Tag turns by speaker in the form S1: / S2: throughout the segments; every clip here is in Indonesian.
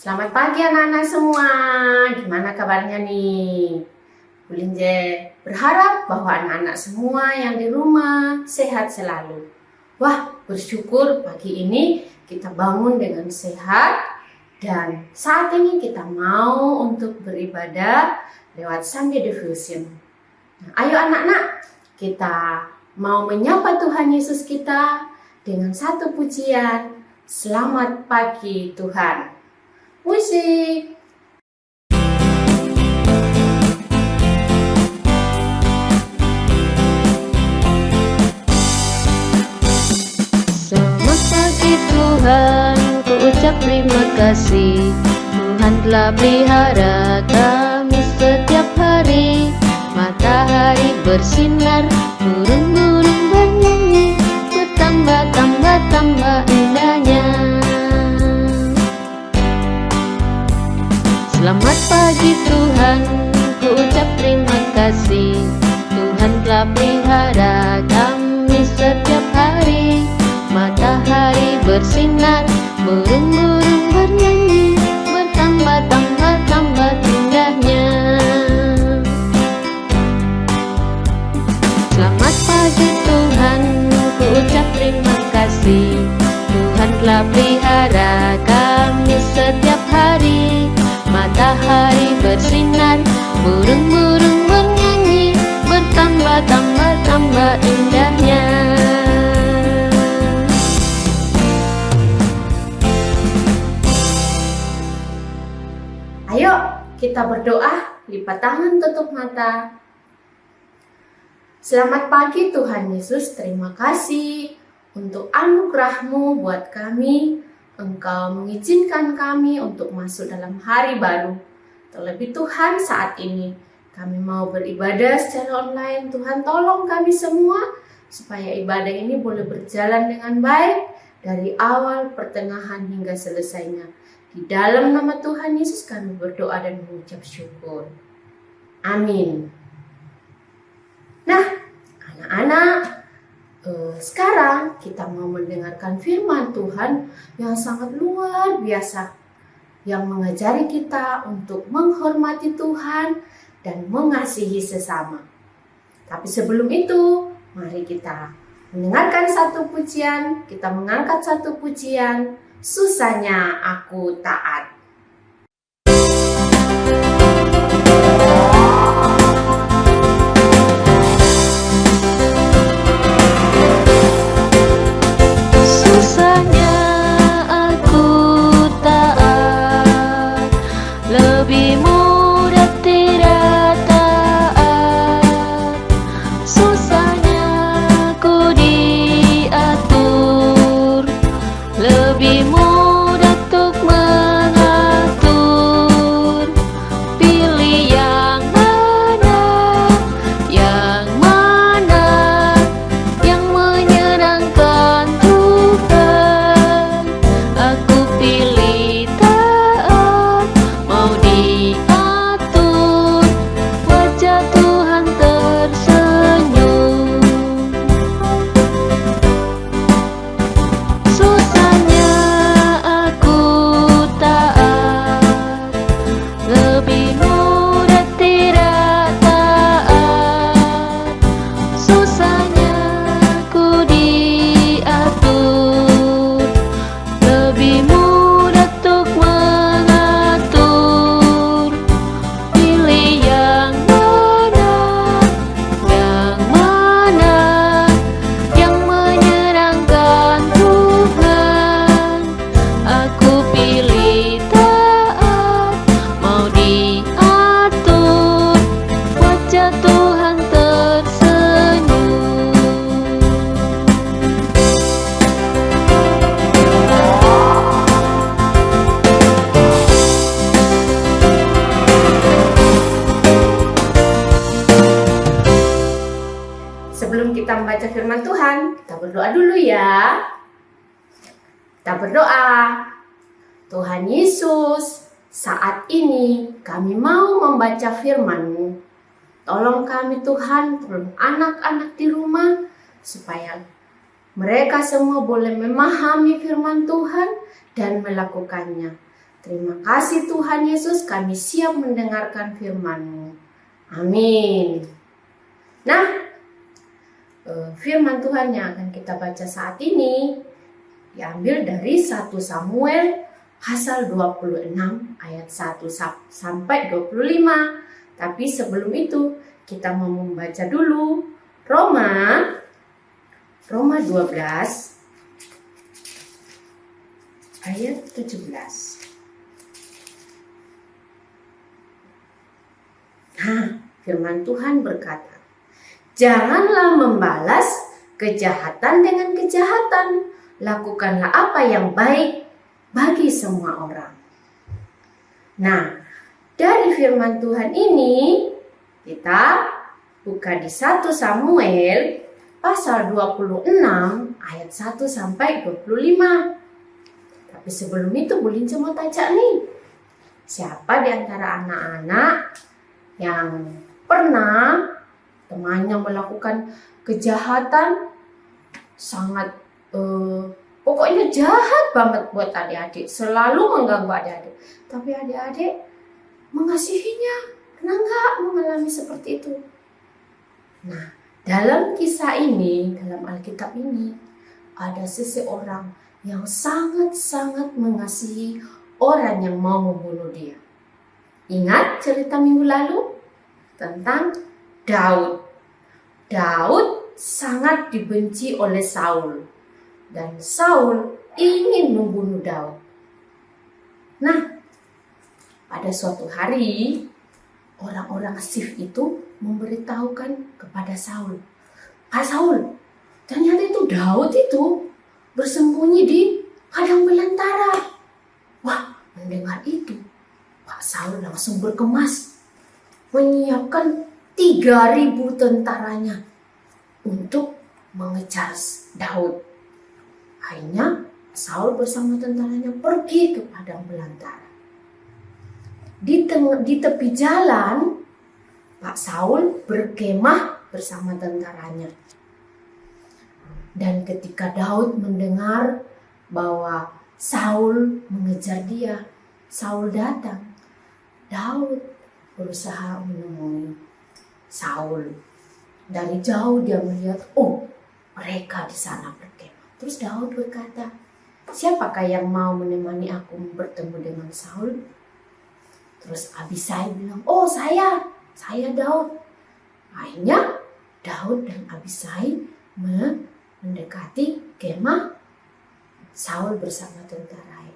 S1: Selamat pagi anak-anak semua. Gimana kabarnya nih? Bulinje berharap bahwa anak-anak semua yang di rumah sehat selalu. Wah, bersyukur pagi ini kita bangun dengan sehat dan saat ini kita mau untuk beribadah lewat Sunday Devotion. Nah, ayo anak-anak, kita mau menyapa Tuhan Yesus kita dengan satu pujian. Selamat pagi Tuhan. Musik.
S2: Selamat pagi Tuhan, ku ucap terima kasih. Tuhan telah pelihara kami setiap hari. Matahari bersinar, burung-burung bernyanyi, bertambah-tambah indahnya. Selamat pagi Tuhan, ku ucap terima kasih. Tuhan telah pelihara kami setiap hari. Matahari bersinar, burung-burung bernyanyi, bertambah-tambah indahnya. Selamat pagi Tuhan, ku ucap terima kasih. Tuhan telah pelihara kami setiap hari. Matahari bersinar, burung-burung bernyanyi, bertambah-tambah indahnya.
S1: Ayo kita berdoa, lipat tangan, tutup mata. Selamat pagi Tuhan Yesus, terima kasih untuk anugerah-Mu buat kami. Engkau mengizinkan kami untuk masuk dalam hari baru. Terlebih Tuhan saat ini kami mau beribadah secara online. Tuhan tolong kami semua supaya ibadah ini boleh berjalan dengan baik dari awal, pertengahan hingga selesainya. Di dalam nama Tuhan Yesus kami berdoa dan mengucap syukur. Amin. Nah, anak-anak, sekarang kita mau mendengarkan firman Tuhan yang sangat luar biasa, yang mengajari kita untuk menghormati Tuhan dan mengasihi sesama. Tapi sebelum itu, mari kita mendengarkan satu pujian, kita mengangkat satu pujian, susahnya aku taat. Sebelum kita membaca firman Tuhan, kita berdoa dulu ya. Kita berdoa. Tuhan Yesus, saat ini kami mau membaca firman-Mu. Tolong kami Tuhan, tolong anak-anak di rumah, supaya mereka semua boleh memahami firman Tuhan dan melakukannya. Terima kasih Tuhan Yesus, kami siap mendengarkan firman-Mu. Amin. Nah, firman Tuhan yang akan kita baca saat ini diambil dari 1 Samuel pasal 26 ayat 1 sampai 25. Tapi sebelum itu kita mau membaca dulu Roma 12 ayat 17. Nah, firman Tuhan berkata, "Janganlah membalas kejahatan dengan kejahatan. Lakukanlah apa yang baik bagi semua orang." Nah, dari firman Tuhan ini kita buka di 1 Samuel pasal 26 ayat 1 sampai 25. Tapi sebelum itu Bulince mau tanya nih, siapa di antara anak-anak yang pernah temannya melakukan kejahatan sangat pokoknya jahat banget buat adik-adik, selalu mengganggu adik-adik, tapi adik-adik mengasihinya? Pernah nggak mengalami seperti itu? Nah, dalam kisah ini, dalam Alkitab ini, ada seseorang yang sangat-sangat mengasihi orang yang mau membunuh dia. Ingat cerita minggu lalu tentang Daud. Daud sangat dibenci oleh Saul. Dan Saul ingin membunuh Daud. Nah, pada suatu hari, orang-orang Sif itu memberitahukan kepada Saul, "Kak Saul, ternyata itu Daud itu bersembunyi di padang belantara." Wah, mendengar itu, Pak Saul langsung berkemas, menyiapkan 3.000 tentaranya untuk mengejar Daud. Akhirnya Saul bersama tentaranya pergi ke padang belantara. Di tepi jalan, Pak Saul berkemah bersama tentaranya. Dan ketika Daud mendengar bahwa Saul mengejar dia, Saul datang. Daud berusaha menemui Saul. Dari jauh dia melihat, oh, mereka di sana berkemah. Terus Daud berkata, "Siapakah yang mau menemani aku bertemu dengan Saul?" Terus Abisai bilang, "Oh, saya Daud." Akhirnya Daud dan Abisai mendekati kemah Saul bersama tentara.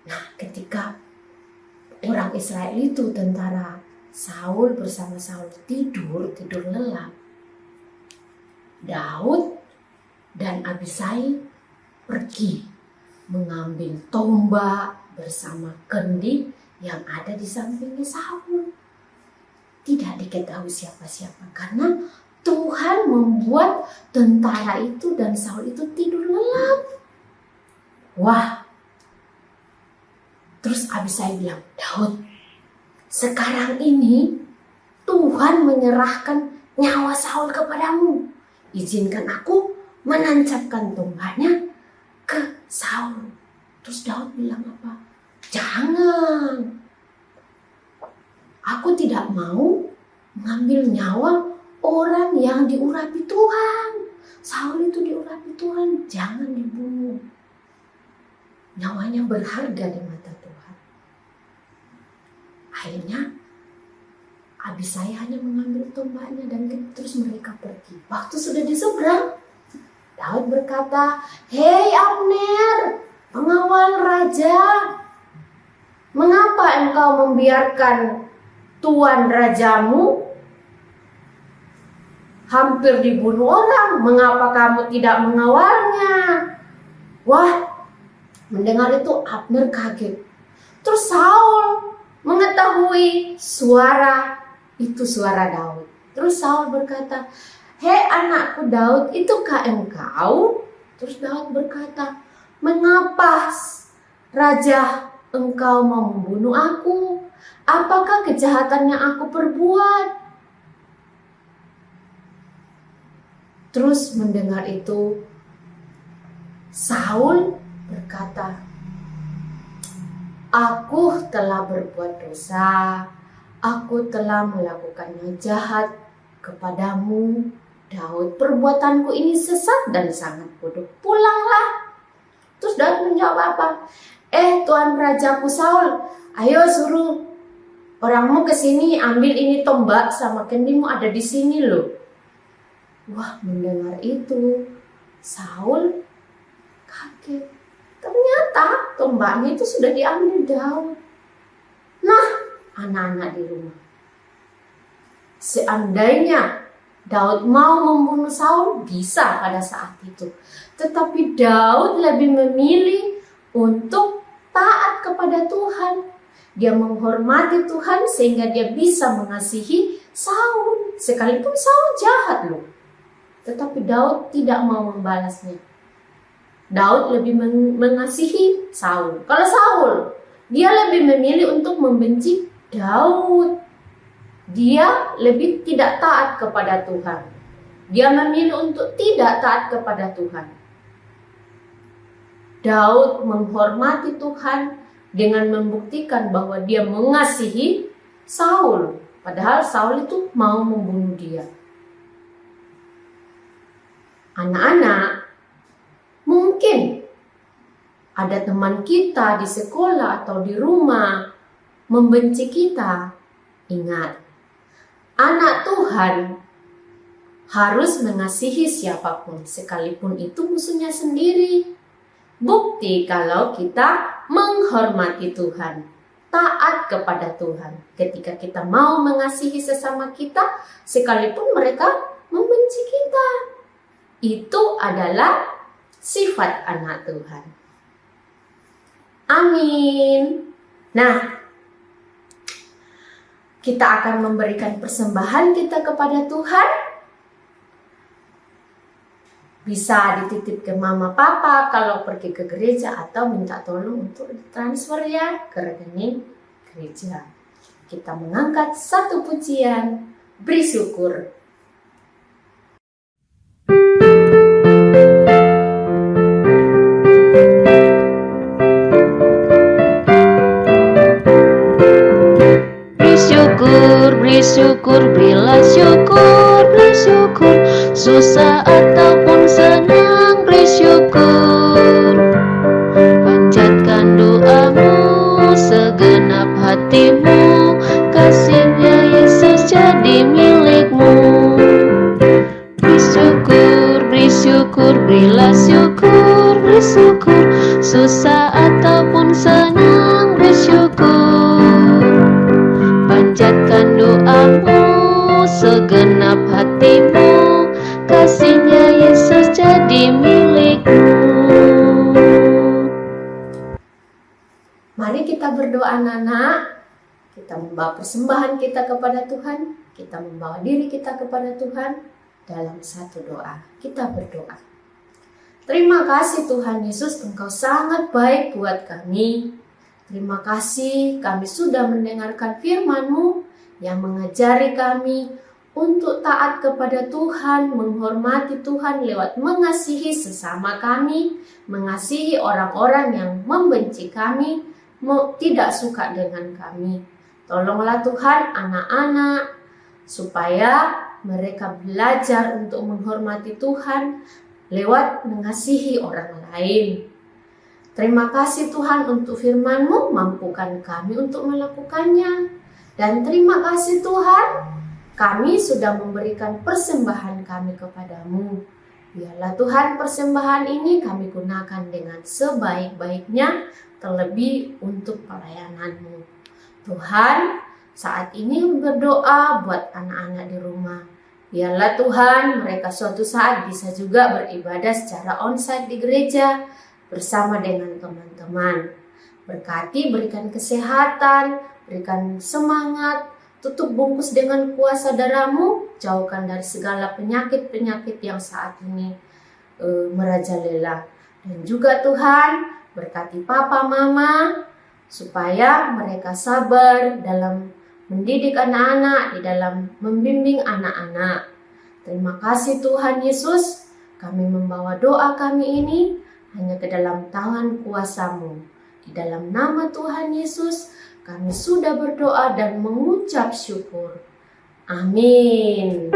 S1: Nah, ketika orang Israel itu, tentara Saul bersama Saul tidur lelap, Daud dan Abisai pergi mengambil tombak bersama kendi yang ada di sampingnya Saul. Tidak diketahui siapa-siapa karena Tuhan membuat tentara itu dan Saul itu tidur lelap. Wah. Terus Abisai bilang, "Daud, sekarang ini Tuhan menyerahkan nyawa Saul kepadamu. Izinkan aku menancapkan tombaknya ke Saul." Terus Daud bilang apa? "Jangan. Aku tidak mau mengambil nyawa orang yang diurapi Tuhan. Saul itu diurapi Tuhan, jangan dibunuh. Nyawanya berharga di mata Tuhan." Akhirnya Abisai hanya mengambil tombaknya dan terus mereka pergi. Waktu sudah di seberang, Daud berkata, "Hei Abner, pengawal raja, mengapa engkau membiarkan tuan rajamu hampir dibunuh orang? Mengapa kamu tidak mengawalnya?" Wah, mendengar itu Abner kaget. Terus Saul mengetahui suara itu suara Daud. Terus Saul berkata, "Hei anakku Daud, itukah engkau?" Terus Daud berkata, "Mengapa raja engkau mau membunuh aku? Apakah kejahatan yang aku perbuat?" Terus mendengar itu Saul berkata, Aku telah berbuat dosa, aku telah melakukan yang jahat kepadamu, Daud. Perbuatanku ini sesat dan sangat bodoh. Pulanglah. Terus Daud menjawab apa? Tuan Rajaku Saul, ayo suruh orangmu ke sini, ambil ini tombak sama kendimu ada di sini loh. Wah, mendengar itu Saul kaget. Ternyata tombaknya itu sudah diambil Daud. Nah, anak-anak di rumah, seandainya Daud mau membunuh Saul, bisa pada saat itu. Tetapi Daud lebih memilih untuk taat kepada Tuhan. Dia menghormati Tuhan sehingga dia bisa mengasihi Saul. Sekalipun Saul jahat loh. Tetapi Daud tidak mau membalasnya. Daud lebih mengasihi Saul. Kalau Saul, dia lebih memilih untuk membenci Daud. Dia lebih tidak taat kepada Tuhan. Dia memilih untuk tidak taat kepada Tuhan. Daud menghormati Tuhan dengan membuktikan bahwa dia mengasihi Saul. Padahal Saul itu mau membunuh dia. Anak-anak, mungkin ada teman kita di sekolah atau di rumah membenci kita. Ingat, anak Tuhan harus mengasihi siapapun, sekalipun itu musuhnya sendiri. Bukti kalau kita menghormati Tuhan, taat kepada Tuhan. Ketika kita mau mengasihi sesama kita, sekalipun mereka membenci kita. Itu adalah sifat anak Tuhan. Amin. Nah, kita akan memberikan persembahan kita kepada Tuhan. Bisa dititip ke mama papa kalau pergi ke gereja atau minta tolong untuk transfer ya ke rekening gereja. Kita mengangkat satu pujian, beri syukur.
S2: Beri syukur, berilah syukur, beri syukur. Susah ataupun senang, beri syukur. Panjatkan doamu, segenap hatimu. Kasihnya Yesus jadi milikmu. Beri syukur, berilah syukur, beri syukur. Susah ataupun senang, beri syukur. Panjatkan doamu, segenap hatimu. Kasihnya Yesus jadi milikmu.
S1: Mari kita berdoa anak-anak. Kita membawa persembahan kita kepada Tuhan. Kita membawa diri kita kepada Tuhan dalam satu doa. Kita berdoa. Terima kasih Tuhan Yesus, Engkau sangat baik buat kami. Terima kasih kami sudah mendengarkan firman-Mu yang mengajari kami untuk taat kepada Tuhan, menghormati Tuhan lewat mengasihi sesama kami, mengasihi orang-orang yang membenci kami, tidak suka dengan kami. Tolonglah Tuhan anak-anak supaya mereka belajar untuk menghormati Tuhan lewat mengasihi orang lain. Terima kasih Tuhan untuk firman-Mu, mampukan kami untuk melakukannya. Dan terima kasih Tuhan, kami sudah memberikan persembahan kami kepadamu. Biarlah Tuhan persembahan ini kami gunakan dengan sebaik-baiknya, terlebih untuk pelayanan-Mu. Tuhan, saat ini berdoa buat anak-anak di rumah. Biarlah Tuhan mereka suatu saat bisa juga beribadah secara onsite di gereja, bersama dengan teman-teman. Berkati, berikan kesehatan, berikan semangat, tutup bungkus dengan kuasa darah-Mu, jauhkan dari segala penyakit-penyakit yang saat ini merajalela. Dan juga Tuhan, berkati papa, mama, supaya mereka sabar dalam mendidik anak-anak, di dalam membimbing anak-anak. Terima kasih Tuhan Yesus, kami membawa doa kami ini hanya ke dalam tangan kuasa-Mu. Di dalam nama Tuhan Yesus, kami sudah berdoa dan mengucap syukur. Amin.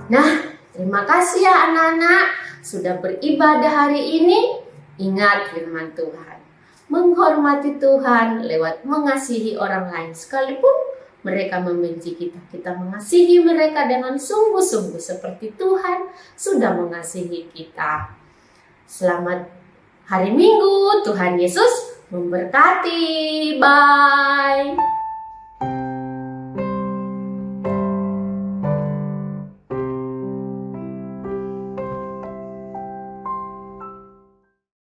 S1: Nah, terima kasih ya anak-anak sudah beribadah hari ini. Ingat firman Tuhan, menghormati Tuhan lewat mengasihi orang lain sekalipun mereka membenci kita. Kita mengasihi mereka dengan sungguh-sungguh seperti Tuhan sudah mengasihi kita. Selamat hari Minggu, Tuhan Yesus memberkati. Bye.